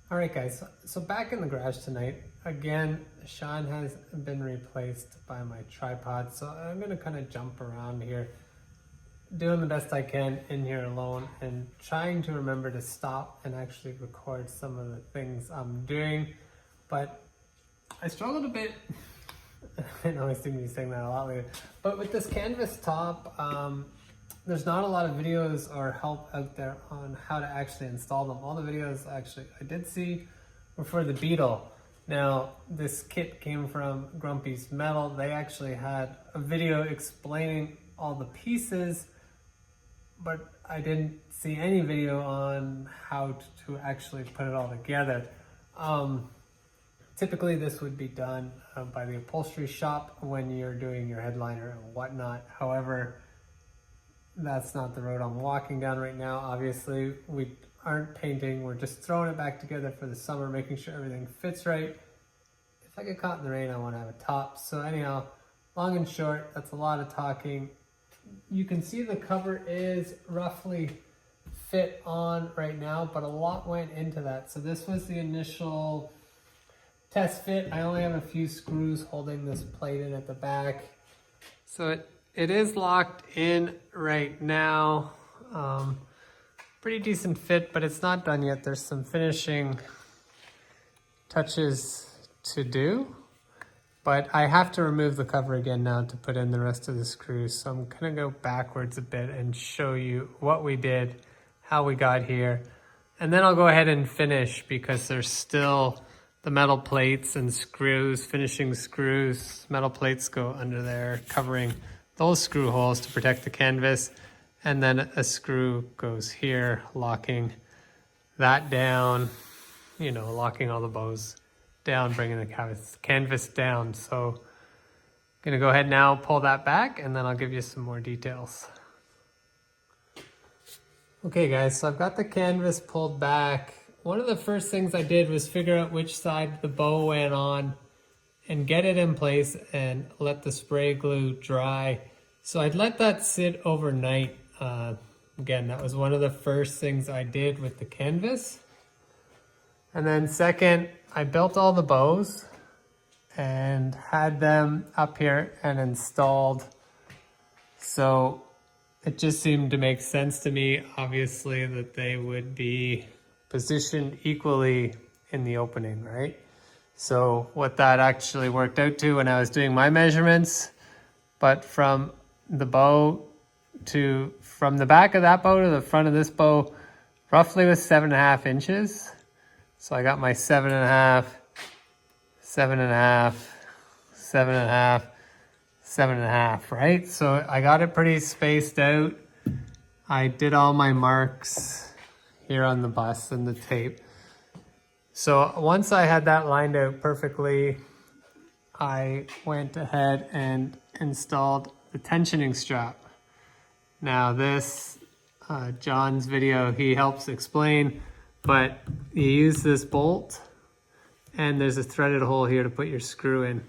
All right, guys, so back in the garage tonight. Again, Sean has been replaced by my tripod, so I'm gonna kind of jump around here, doing the best I can in here alone and trying to remember to stop and actually record some of the things I'm doing. But I struggled a bit. I know I seem to be saying that a lot later, but with this canvas top, there's not a lot of videos or help out there on how to actually install them. All the videos I did see were for the Beetle. Now, this kit came from Grumpy's Metal. They actually had a video explaining all the pieces, but I didn't see any video on how to actually put it all together. Typically this would be done by the upholstery shop when you're doing your headliner and whatnot. However, that's not the road I'm walking down right now. Obviously, we aren't painting. We're just throwing it back together for the summer, making sure everything fits right. If I get caught in the rain, I want to have a top. So anyhow, long and short, that's a lot of talking. You can see the cover is roughly fit on right now, but a lot went into that. So this was the initial test fit. I only have a few screws holding this plate in at the back. So it is locked in right now. Pretty decent fit, but it's not done yet. There's some finishing touches to do, but I have to remove the cover again now to put in the rest of the screws. So I'm gonna go backwards a bit and show you what we did, how we got here, and then I'll go ahead and finish because there's still the metal plates and screws, finishing screws. Metal plates go under there, covering those screw holes to protect the canvas. And then a screw goes here, locking that down, you know, locking all the bows down, bringing the canvas down. So I'm gonna go ahead now, pull that back, and then I'll give you some more details. Okay guys, so I've got the canvas pulled back. One of the first things I did was figure out which side the bow went on and get it in place and let the spray glue dry. So I'd let that sit overnight. Again, that was one of the first things I did with the canvas. And then second, I built all the bows and had them up here and installed. So it just seemed to make sense to me, obviously, that they would be positioned equally in the opening, right? So what that actually worked out to when I was doing my measurements, but from the back of that bow to the front of this bow, roughly was 7.5 inches. So I got my 7.5, 7.5, 7.5, 7.5, right? So I got it pretty spaced out. I did all my marks here on the bus and the tape. So once I had that lined out perfectly, I went ahead and installed the tensioning strap. Now this, John's video, he helps explain, but you use this bolt and there's a threaded hole here to put your screw in.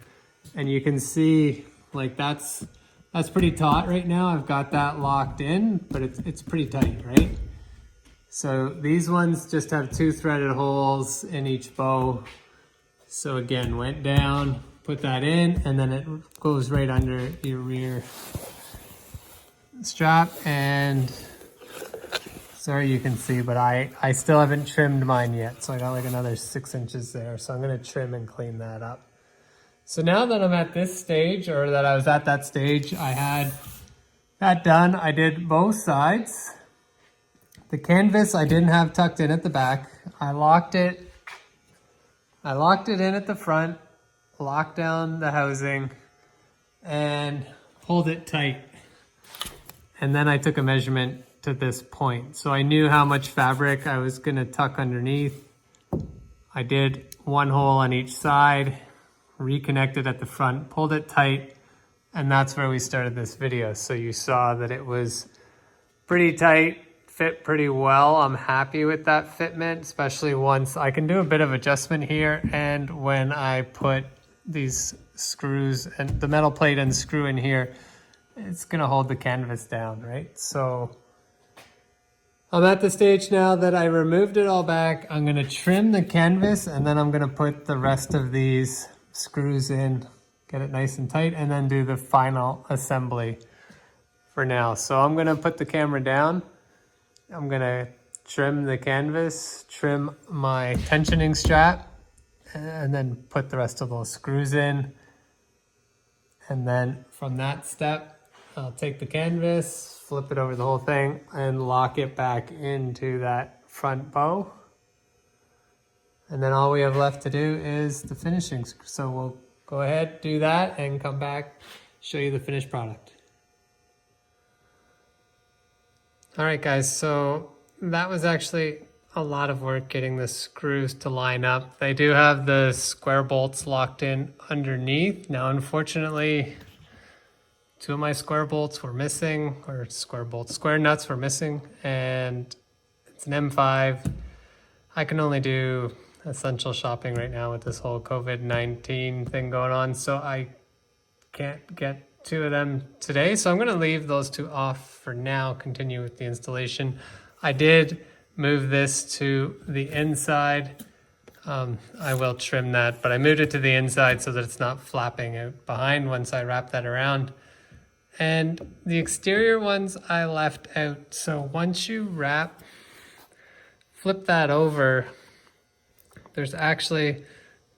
And you can see like that's pretty taut right now. I've got that locked in, but it's pretty tight, right? So these ones just have 2 threaded holes in each bow. So again, went down, put that in, and then it goes right under your rear strap. And sorry you can see, but I still haven't trimmed mine yet. So I got like another 6 inches there. So I'm gonna trim and clean that up. So now that I'm at this stage, or that I was at that stage, I had that done. I did both sides. The canvas I didn't have tucked in at the back. I locked it in at the front, locked down the housing, and pulled it tight. And then I took a measurement to this point. So I knew how much fabric I was gonna tuck underneath. I did 1 hole on each side, reconnected at the front, pulled it tight, and that's where we started this video. So you saw that it was pretty tight, fit pretty well. I'm happy with that fitment, especially once I can do a bit of adjustment here. And when I put these screws and the metal plate and screw in here, it's gonna hold the canvas down, right? So I'm at the stage now that I removed it all back. I'm gonna trim the canvas and then I'm gonna put the rest of these screws in, get it nice and tight, and then do the final assembly for now. So I'm gonna put the camera down. I'm gonna trim the canvas, trim my tensioning strap, and then put the rest of those screws in. And then from that step, I'll take the canvas, flip it over the whole thing, and lock it back into that front bow. And then all we have left to do is the finishing. So we'll go ahead, do that, and come back, show you the finished product. All right, guys, so that was actually a lot of work getting the screws to line up. They do have the square bolts locked in underneath. Now, unfortunately, two of my square bolts were missing, or square nuts were missing, and it's an M5. I can only do essential shopping right now with this whole COVID-19 thing going on, so I can't get two of them today. So I'm going to leave those two off for now, continue with the installation. I did move this to the inside. I will trim that, but I moved it to the inside so that it's not flapping out behind once I wrap that around. And the exterior ones I left out. So once you flip that over, there's actually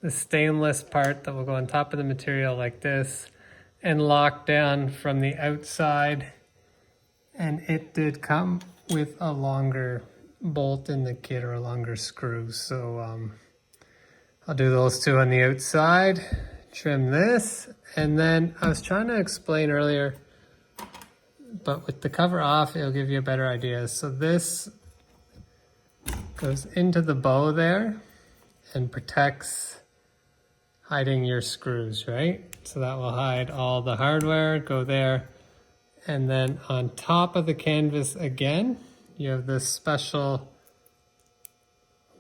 the stainless part that will go on top of the material like this and lock down from the outside. And it did come with a longer bolt in the kit, or a longer screw. So I'll do those two on the outside, trim this, and then I was trying to explain earlier, but with the cover off, it'll give you a better idea. So this goes into the bow there and protects, hiding your screws, right? So that will hide all the hardware, go there. And then on top of the canvas again, you have this special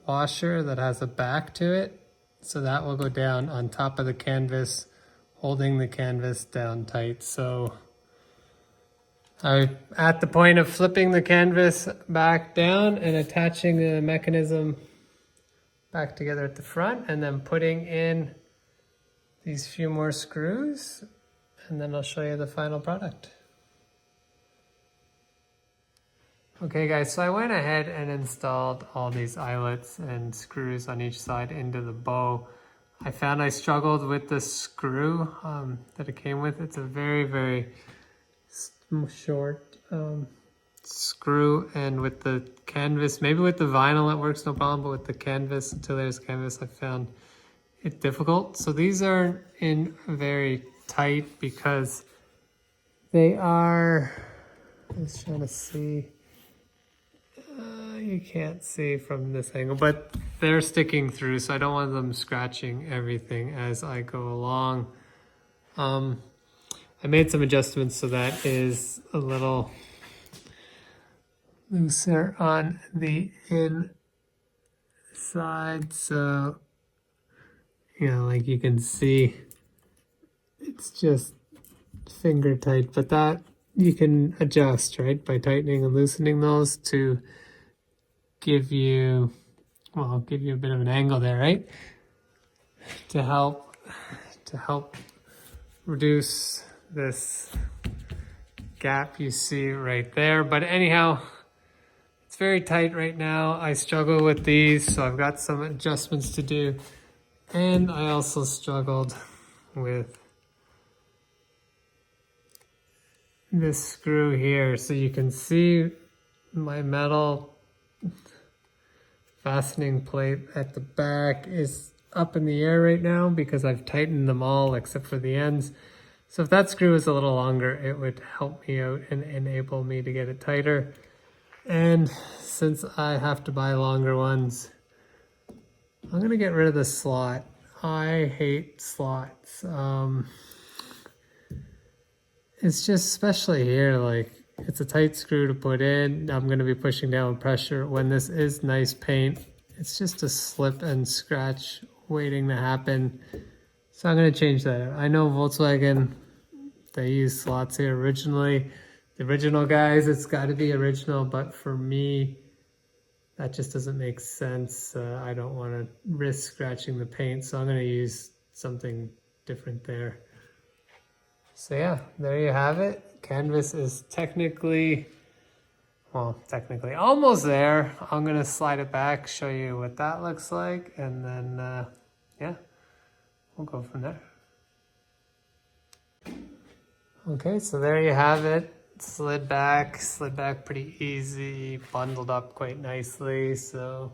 washer that has a back to it. So that will go down on top of the canvas, holding the canvas down tight. So I'm at the point of flipping the canvas back down and attaching the mechanism back together at the front, and then putting in these few more screws, and then I'll show you the final product. Okay guys, so I went ahead and installed all these eyelets and screws on each side into the bow. I found I struggled with the screw that it came with. It's a very, very short screw, and with the canvas, maybe with the vinyl it works no problem, but with the canvas, 2 layers of canvas, I found it difficult. So these are in very tight because they are, I was trying to see, you can't see from this angle, but they're sticking through, so I don't want them scratching everything as I go along. I made some adjustments so that is a little looser on the inside, so like you can see, it's just finger tight, but that you can adjust, right, by tightening and loosening those to give you a bit of an angle there, right, to help reduce this gap you see right there. But anyhow, it's very tight right now. I struggle with these, so I've got some adjustments to do. And I also struggled with this screw here. So you can see my metal fastening plate at the back is up in the air right now because I've tightened them all except for the ends. So if that screw is a little longer, it would help me out and enable me to get it tighter. And since I have to buy longer ones, I'm gonna get rid of the slot. I hate slots. It's just, especially here, like it's a tight screw to put in. I'm gonna be pushing down pressure. When this is nice paint, it's just a slip and scratch waiting to happen. So I'm gonna change that out. I know Volkswagen, they used slots here originally. The original, guys, it's got to be original, but for me, that just doesn't make sense. I don't want to risk scratching the paint, so I'm going to use something different there. So yeah, there you have it. Canvas is technically almost there. I'm going to slide it back, show you what that looks like, and then, yeah, we'll go from there. Okay, so there you have it. Slid back pretty easy, bundled up quite nicely. So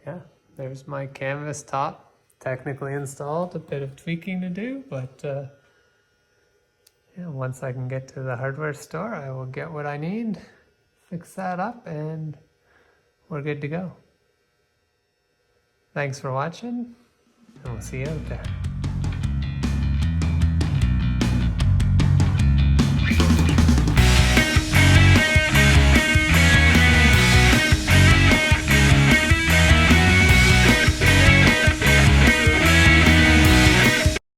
yeah, there's my canvas top, technically installed. A bit of tweaking to do, but yeah, once I can get to the hardware store, I will get what I need, fix that up, and we're good to go. Thanks for watching, and we'll see you out there.